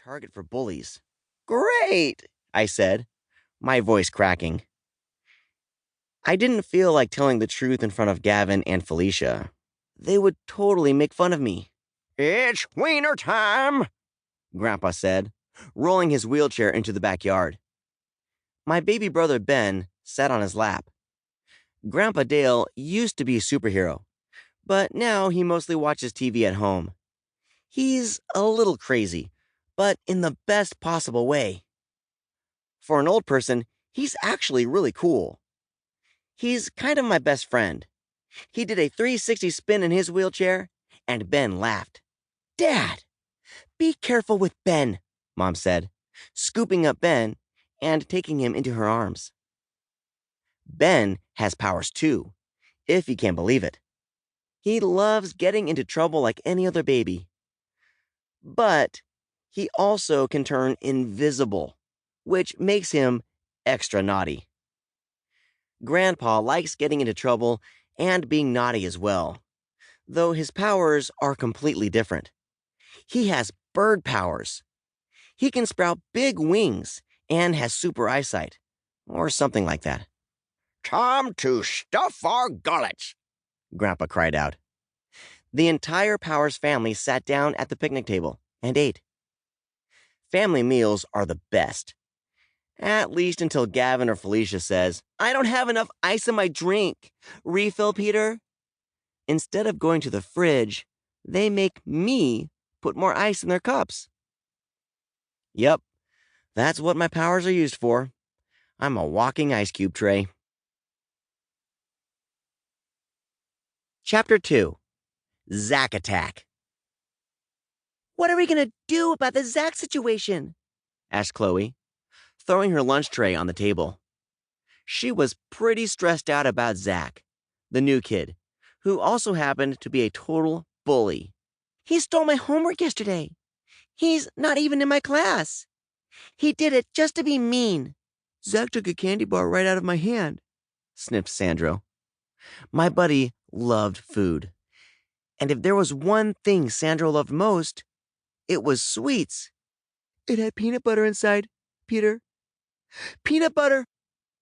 target for bullies. Great, I said, my voice cracking. I didn't feel like telling the truth in front of Gavin and Felicia. They would totally make fun of me. It's wiener time, Grandpa said, rolling his wheelchair into the backyard. My baby brother Ben sat on his lap. Grandpa Dale used to be a superhero, but now he mostly watches TV at home. He's a little crazy, but in the best possible way. For an old person, he's actually really cool. He's kind of my best friend. He did a 360 spin in his wheelchair, and Ben laughed. Dad, be careful with Ben, Mom said, scooping up Ben and taking him into her arms. Ben has powers too, if you can believe it. He loves getting into trouble like any other baby. But he also can turn invisible, which makes him extra naughty. Grandpa likes getting into trouble and being naughty as well, though his powers are completely different. He has bird powers. He can sprout big wings and has super eyesight, or something like that. Time to stuff our gullets, Grandpa cried out. The entire Powers family sat down at the picnic table and ate. Family meals are the best. At least until Gavin or Felicia says, I don't have enough ice in my drink. Refill, Peter? Instead of going to the fridge, they make me put more ice in their cups. Yep, that's what my powers are used for. I'm a walking ice cube tray. Chapter 2. Zack Attack. What are we going to do about the Zack situation? Asked Chloe, throwing her lunch tray on the table. She was pretty stressed out about Zack, the new kid, who also happened to be a total bully. He stole my homework yesterday. He's not even in my class. He did it just to be mean. Zack took a candy bar right out of my hand, sniffed Sandro. My buddy loved food. And if there was one thing Sandro loved most, it was sweets. It had peanut butter inside, Peter. Peanut butter?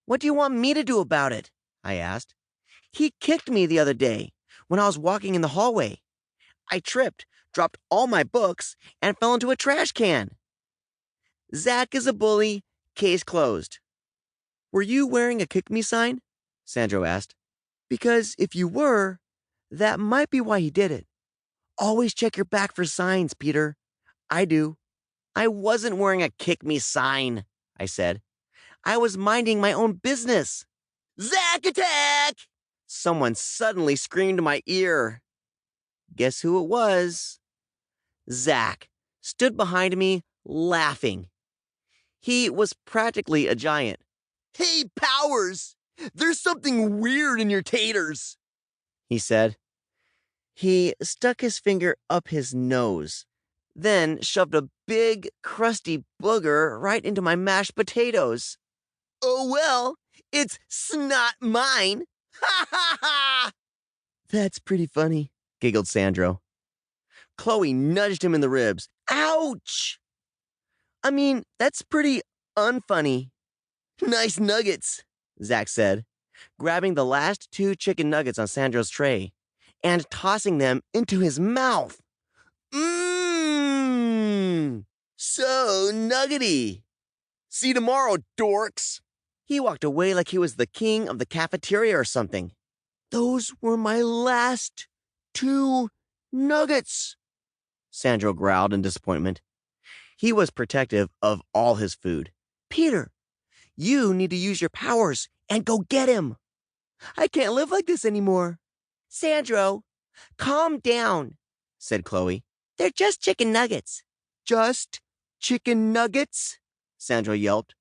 What do you want me to do about it? I asked. He kicked me the other day when I was walking in the hallway. I tripped, dropped all my books, and fell into a trash can. Zack is a bully, case closed. Were you wearing a kick me sign? Sandro asked. Because if you were, that might be why he did it. Always check your back for signs, Peter. I do. I wasn't wearing a kick me sign, I said. I was minding my own business. Zack Attack! Someone suddenly screamed in my ear. Guess who it was? Zack stood behind me, laughing. He was practically a giant. Hey, Powers! There's something weird in your taters, he said. He stuck his finger up his nose, then shoved a big, crusty booger right into my mashed potatoes. Oh well, it's not mine. Ha ha ha! That's pretty funny, giggled Sandro. Chloe nudged him in the ribs. Ouch! I mean, that's pretty unfunny. Nice nuggets, Zack said, grabbing the last 2 chicken nuggets on Sandro's tray and tossing them into his mouth. Mmm! So nuggety! See you tomorrow, dorks! He walked away like he was the king of the cafeteria or something. Those were my last 2 nuggets, Sandro growled in disappointment. He was protective of all his food. Peter, you need to use your powers and go get him. I can't live like this anymore. Sandro, calm down, said Chloe. They're just chicken nuggets. Just chicken nuggets? Sandro yelped.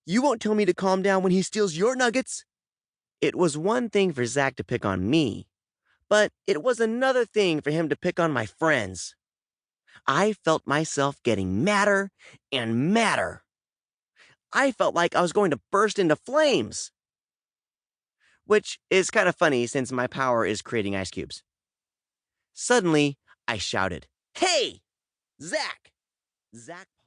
You won't tell me to calm down when he steals your nuggets. It was one thing for Zack to pick on me, but it was another thing for him to pick on my friends. I felt myself getting madder and madder. I felt like I was going to burst into flames. Which is kind of funny since my power is creating ice cubes. Suddenly, I shouted, Hey! Zack! Zack